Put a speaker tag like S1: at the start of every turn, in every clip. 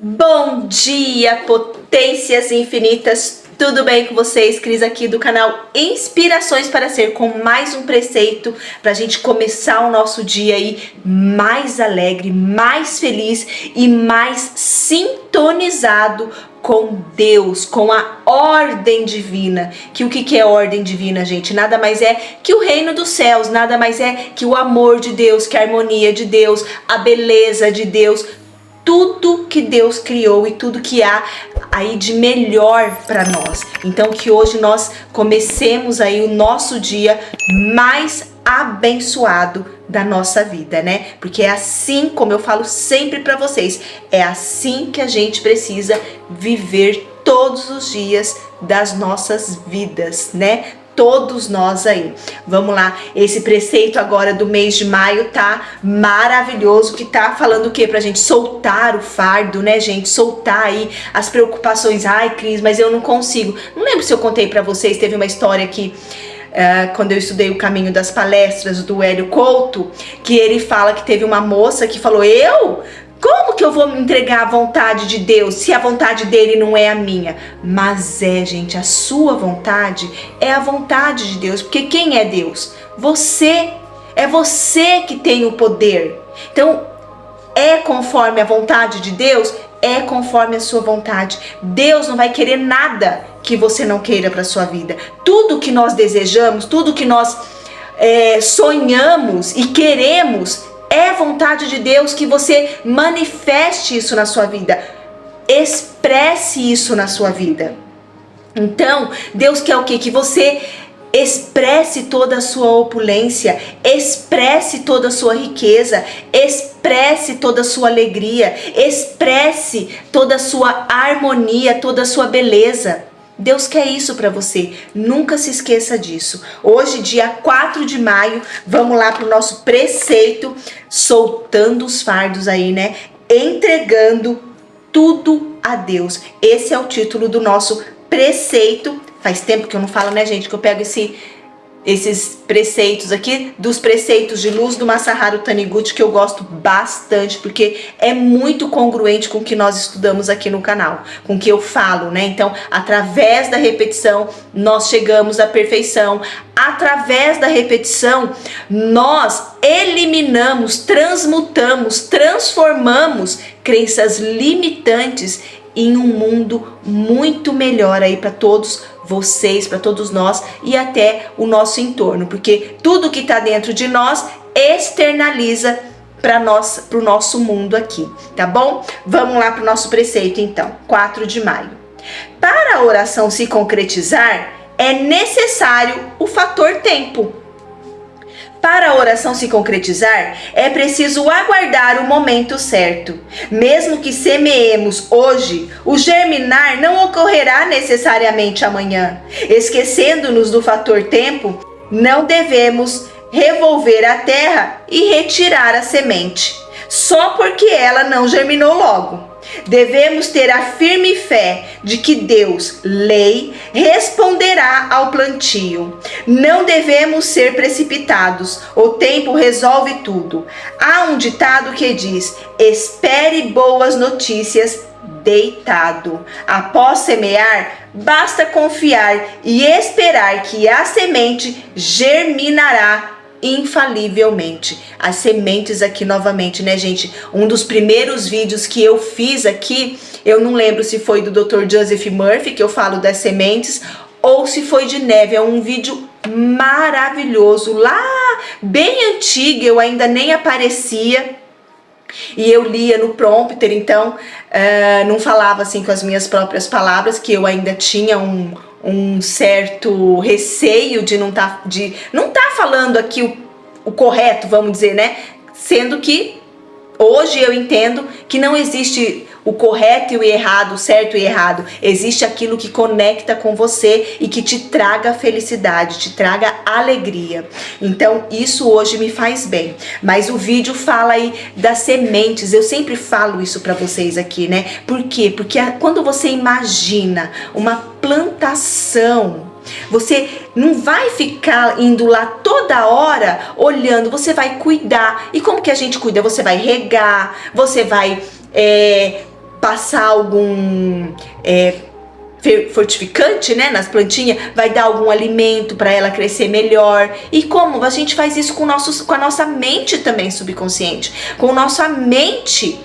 S1: Bom dia, potências infinitas! Tudo bem com vocês? Cris aqui do canal Inspirações para Ser, com mais um preceito para a gente começar o nosso dia aí mais alegre, mais feliz e mais sintonizado com Deus, com a ordem divina. Que o que é ordem divina, gente? Nada mais é que o reino dos céus, nada mais é que o amor de Deus, que a harmonia de Deus, a beleza de Deus, tudo que Deus criou e tudo que há aí de melhor para nós. Então que hoje nós comecemos aí o nosso dia mais abençoado da nossa vida, né? Porque é assim, como eu falo sempre para vocês, é assim que a gente precisa viver todos os dias das nossas vidas, né? Todos nós aí. Vamos lá, esse preceito agora do mês de maio tá maravilhoso, que tá falando o que pra gente? Soltar o fardo, né, gente? Soltar aí as preocupações. Ai, Cris, mas eu não consigo. Não lembro se eu contei pra vocês, teve uma história que quando eu estudei o Caminho das Palestras do Hélio Couto, que ele fala que teve uma moça que falou: como que eu vou me entregar à vontade de Deus se a vontade dele não é a minha? Mas gente, a sua vontade é a vontade de Deus, porque quem é Deus? Você. É você que tem o poder. Então, é conforme a vontade de Deus? É conforme a sua vontade. Deus não vai querer nada que você não queira para sua vida. Tudo que nós desejamos, tudo que nós sonhamos e queremos, é vontade de Deus que você manifeste isso na sua vida, expresse isso na sua vida. Então, Deus quer o quê? Que você expresse toda a sua opulência, expresse toda a sua riqueza, expresse toda a sua alegria, expresse toda a sua harmonia, toda a sua beleza. Deus quer isso para você, nunca se esqueça disso. Hoje, dia 4 de maio, vamos lá para o nosso preceito, soltando os fardos aí, né? Entregando tudo a Deus. Esse é o título do nosso preceito. Faz tempo que eu não falo, né, gente, que eu pego esses preceitos aqui, dos preceitos de luz do Masaharu Taniguchi, que eu gosto bastante, porque é muito congruente com o que nós estudamos aqui no canal, com o que eu falo, né? Então, através da repetição, nós chegamos à perfeição. Através da repetição, nós eliminamos, transmutamos, transformamos crenças limitantes em um mundo muito melhor aí para todos vocês, para todos nós e até o nosso entorno, porque tudo que está dentro de nós externaliza para o nosso mundo aqui, tá bom? Vamos lá para o nosso preceito então, 4 de maio. Para a oração se concretizar, é necessário o fator tempo. Para a oração se concretizar, é preciso aguardar o momento certo. Mesmo que semeemos hoje, o germinar não ocorrerá necessariamente amanhã. Esquecendo-nos do fator tempo, não devemos revolver a terra e retirar a semente, só porque ela não germinou logo. Devemos ter a firme fé de que Deus, lei, responderá ao plantio. Não devemos ser precipitados, o tempo resolve tudo. Há um ditado que diz: espere boas notícias deitado. Após semear, basta confiar e esperar que a semente germinará infalivelmente. As sementes aqui novamente, né, gente? Um dos primeiros vídeos que eu fiz aqui, eu não lembro se foi do Dr. Joseph Murphy, que eu falo das sementes, ou se foi de Neve. É um vídeo maravilhoso, lá bem antigo, eu ainda nem aparecia. E eu lia no prompter, então não falava assim com as minhas próprias palavras, que eu ainda tinha um certo receio de não tá falando aqui o correto, vamos dizer, né? Sendo que hoje eu entendo que não existe o correto e o errado, o certo e errado. Existe aquilo que conecta com você e que te traga felicidade, te traga alegria. Então isso hoje me faz bem. Mas o vídeo fala aí das sementes. Eu sempre falo isso para vocês aqui, né? Por quê? Porque quando você imagina uma plantação, você não vai ficar indo lá toda hora olhando, você vai cuidar. E como que a gente cuida? Você vai regar, você vai passar algum fortificante, né, nas plantinhas, vai dar algum alimento para ela crescer melhor. E como a gente faz isso com a nossa mente também subconsciente, com nossa mente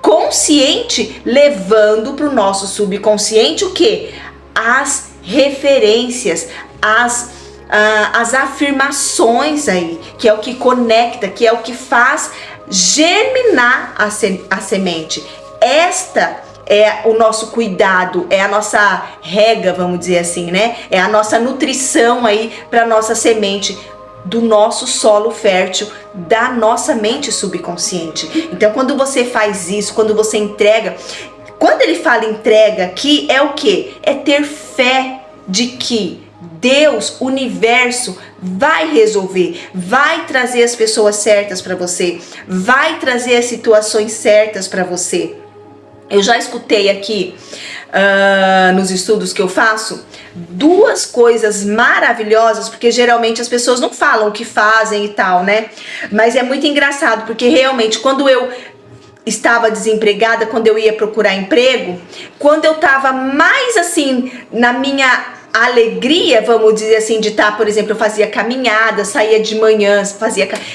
S1: consciente, levando para o nosso subconsciente o que? As referências, as afirmações aí, que é o que conecta, que é o que faz germinar a semente. Esta é o nosso cuidado, é a nossa rega, vamos dizer assim, né? É a nossa nutrição aí para nossa semente, do nosso solo fértil, da nossa mente subconsciente. Então, quando você faz isso, quando você entrega, quando ele fala entrega aqui, é o quê? É ter fé de que Deus, o universo, vai resolver, vai trazer as pessoas certas para você, vai trazer as situações certas para você. Eu já escutei aqui nos estudos que eu faço duas coisas maravilhosas, porque geralmente as pessoas não falam o que fazem e tal, né? Mas é muito engraçado, porque realmente quando eu estava desempregada, quando eu ia procurar emprego, quando eu estava mais assim na minha alegria, vamos dizer assim, de estar, por exemplo, eu fazia caminhada, saía de manhã,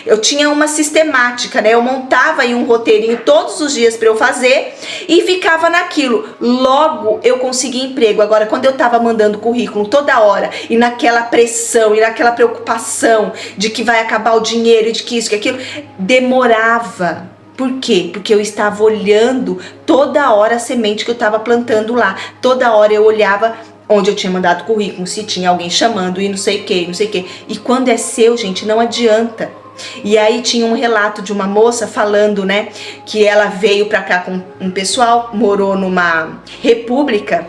S1: eu tinha uma sistemática, né? Eu montava aí um roteirinho todos os dias para eu fazer e ficava naquilo. Logo eu consegui emprego. Agora, quando eu tava mandando currículo toda hora e naquela pressão e naquela preocupação de que vai acabar o dinheiro e de que isso, que aquilo, demorava. Por quê? Porque eu estava olhando toda hora a semente que eu estava plantando lá. Toda hora eu olhava onde eu tinha mandado currículo, se tinha alguém chamando e não sei o que, não sei o que. E quando é seu, gente, não adianta. E aí tinha um relato de uma moça falando, né, que ela veio pra cá com um pessoal, morou numa república,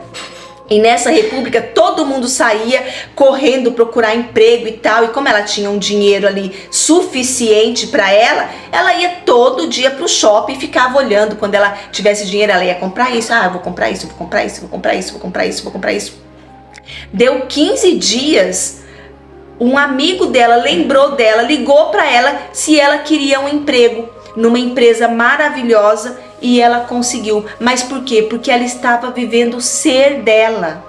S1: e nessa república todo mundo saía correndo procurar emprego e tal, e como ela tinha um dinheiro ali suficiente para ela ia todo dia pro shopping e ficava olhando. Quando ela tivesse dinheiro, ela ia comprar isso, eu vou comprar isso, vou comprar isso, vou comprar isso, vou comprar isso, vou comprar isso. Deu 15 dias, um amigo dela lembrou dela, ligou para ela se ela queria um emprego numa empresa maravilhosa, e ela conseguiu. Mas por quê? Porque ela estava vivendo o ser dela.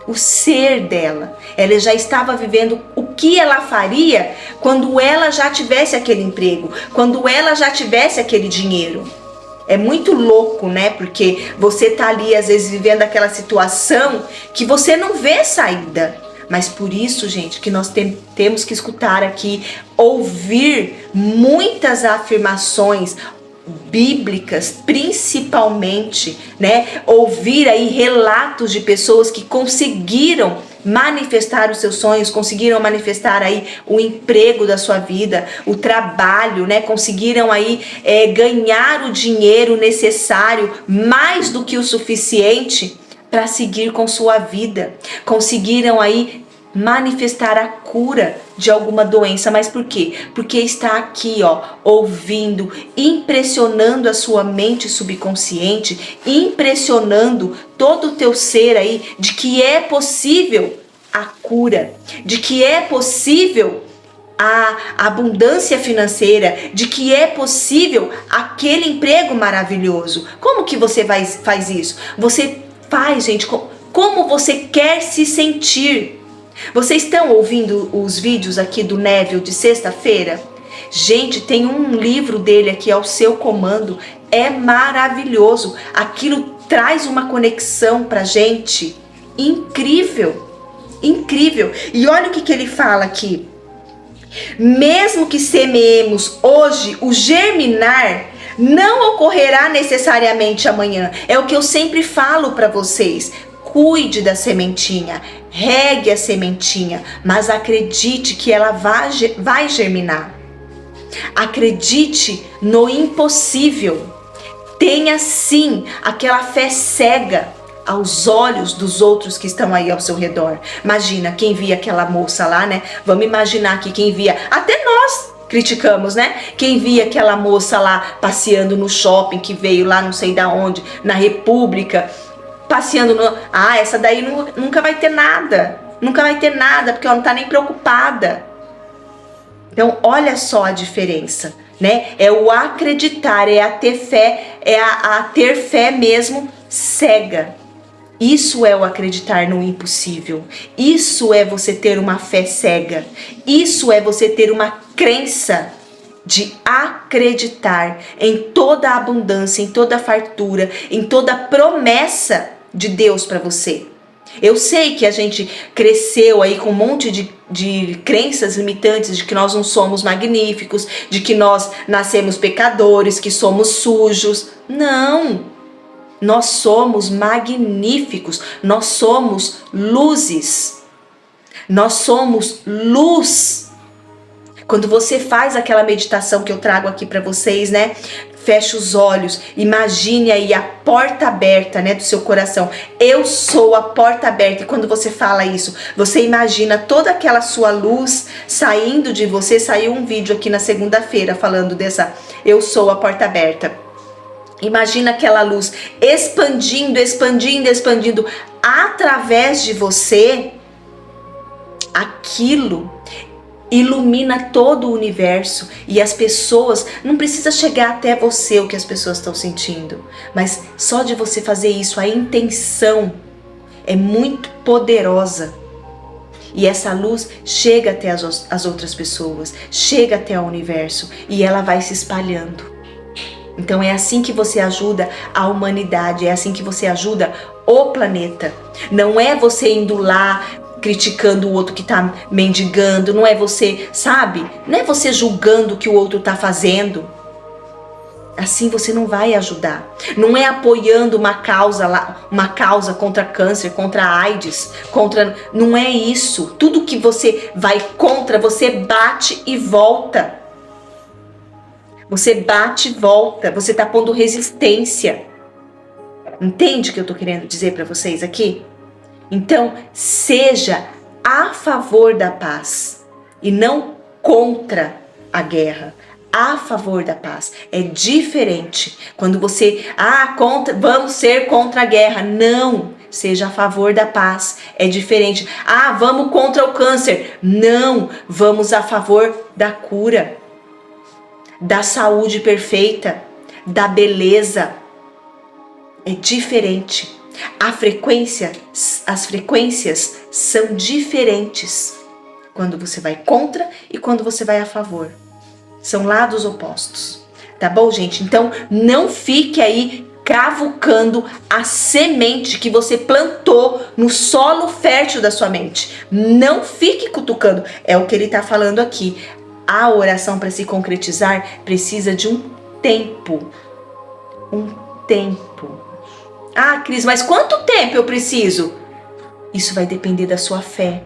S1: O ser dela. Ela já estava vivendo o que ela faria quando ela já tivesse aquele emprego, quando ela já tivesse aquele dinheiro. É muito louco, né? Porque você tá ali às vezes vivendo aquela situação que você não vê saída. Mas por isso, gente, que nós temos que escutar aqui, ouvir muitas afirmações bíblicas, principalmente, né? Ouvir aí relatos de pessoas que conseguiram manifestar os seus sonhos, conseguiram manifestar aí o emprego da sua vida, o trabalho, né? Conseguiram aí ganhar o dinheiro necessário, mais do que o suficiente para seguir com sua vida. Conseguiram aí manifestar a cura de alguma doença. Mas por quê? Porque está aqui, ouvindo, impressionando a sua mente subconsciente, impressionando todo o teu ser aí, de que é possível a cura, de que é possível a abundância financeira, de que é possível aquele emprego maravilhoso. Como que você faz isso? Você faz, gente, como você quer se sentir. Vocês estão ouvindo os vídeos aqui do Neville de sexta-feira? Gente, tem um livro dele aqui ao seu comando, é maravilhoso. Aquilo traz uma conexão pra gente incrível, incrível. E olha o que ele fala aqui. Mesmo que semeemos hoje, o germinar não ocorrerá necessariamente amanhã. É o que eu sempre falo para vocês. Cuide da sementinha, regue a sementinha, mas acredite que ela vai germinar. Acredite no impossível. Tenha sim aquela fé cega aos olhos dos outros que estão aí ao seu redor. Imagina quem via aquela moça lá, né? Vamos imaginar que quem via, até nós criticamos, né? Quem via aquela moça lá passeando no shopping, que veio lá não sei da onde, na República, passeando essa daí nunca vai ter nada. Nunca vai ter nada, porque ela não tá nem preocupada. Então, olha só a diferença. né? É o acreditar, é a ter fé, é a ter fé mesmo cega. Isso é o acreditar no impossível. Isso é você ter uma fé cega. Isso é você ter uma crença de acreditar em toda a abundância, em toda a fartura, em toda a promessa de Deus para você. Eu sei que a gente cresceu aí com um monte de crenças limitantes, de que nós não somos magníficos, de que nós nascemos pecadores, que somos sujos. Não! Nós somos magníficos, nós somos luzes, nós somos luz. Quando você faz aquela meditação que eu trago aqui para vocês, né? Fecha os olhos, imagine aí a porta aberta, né, do seu coração. Eu sou a porta aberta. E quando você fala isso, você imagina toda aquela sua luz saindo de você. Saiu um vídeo aqui na segunda-feira falando dessa eu sou a porta aberta. Imagina aquela luz expandindo, expandindo, expandindo através de você. Aquilo ilumina todo o universo e as pessoas, não precisa chegar até você o que as pessoas estão sentindo, mas só de você fazer isso, a intenção é muito poderosa. E essa luz chega até as outras pessoas, chega até o universo e ela vai se espalhando. Então é assim que você ajuda a humanidade, é assim que você ajuda o planeta. Não é você indo lá criticando o outro que tá mendigando, não é você, sabe? Não é você julgando o que o outro tá fazendo. Assim você não vai ajudar. Não é apoiando uma causa contra câncer, contra AIDS, não é isso. Tudo que você vai contra, você bate e volta. Você bate e volta, você tá pondo resistência. Entende o que eu tô querendo dizer para vocês aqui? Então, seja a favor da paz e não contra a guerra. A favor da paz. É diferente. Quando você, vamos ser contra a guerra. Não, seja a favor da paz. É diferente. Vamos contra o câncer. Não, vamos a favor da cura, da saúde perfeita, da beleza. É diferente. As frequências são diferentes quando você vai contra e quando você vai a favor. São lados opostos. Tá bom, gente? Então, não fique aí cavucando a semente que você plantou no solo fértil da sua mente. Não fique cutucando. É o que ele tá falando aqui. A oração, para se concretizar, precisa de um tempo. Um tempo. Cris, mas quanto tempo eu preciso? Isso vai depender da sua fé.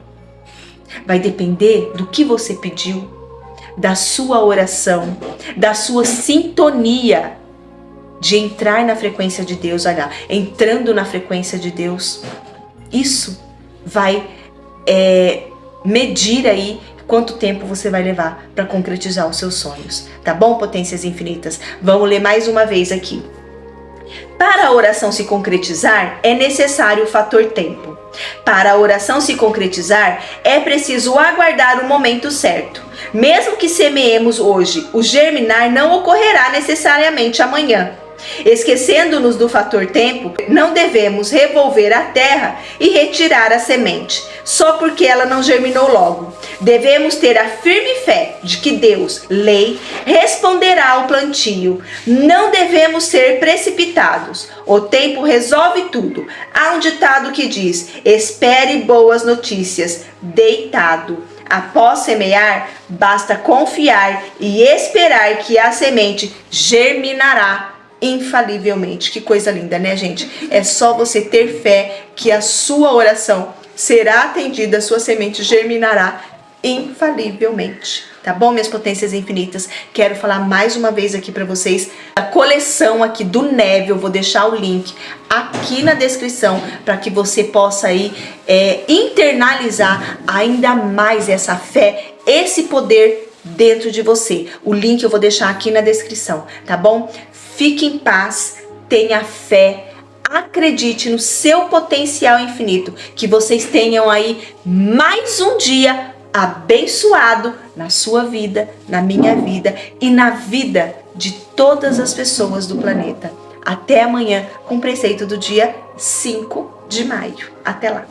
S1: Vai depender do que você pediu, da sua oração, da sua sintonia de entrar na frequência de Deus. Olha, entrando na frequência de Deus. Isso vai medir aí quanto tempo você vai levar para concretizar os seus sonhos. Tá bom, potências infinitas? Vamos ler mais uma vez aqui. Para a oração se concretizar, é necessário o fator tempo. Para a oração se concretizar, é preciso aguardar o momento certo. Mesmo que semeemos hoje, o germinar não ocorrerá necessariamente amanhã. Esquecendo-nos do fator tempo, não devemos revolver a terra e retirar a semente, só porque ela não germinou logo. Devemos ter a firme fé de que Deus, lei, responderá ao plantio. Não devemos ser precipitados. O tempo resolve tudo. Há um ditado que diz: espere boas notícias, deitado. Após semear, basta confiar e esperar que a semente germinará infalivelmente. Que coisa linda, né, gente? É só você ter fé que a sua oração será atendida, a sua semente germinará infalivelmente. Tá bom, minhas potências infinitas? Quero falar mais uma vez aqui para vocês a coleção aqui do Neve. Eu vou deixar o link aqui na descrição para que você possa aí internalizar ainda mais essa fé, esse poder dentro de você. O link eu vou deixar aqui na descrição, tá bom? Fique em paz, tenha fé, acredite no seu potencial infinito, que vocês tenham aí mais um dia abençoado na sua vida, na minha vida e na vida de todas as pessoas do planeta. Até amanhã com o preceito do dia 5 de maio. Até lá!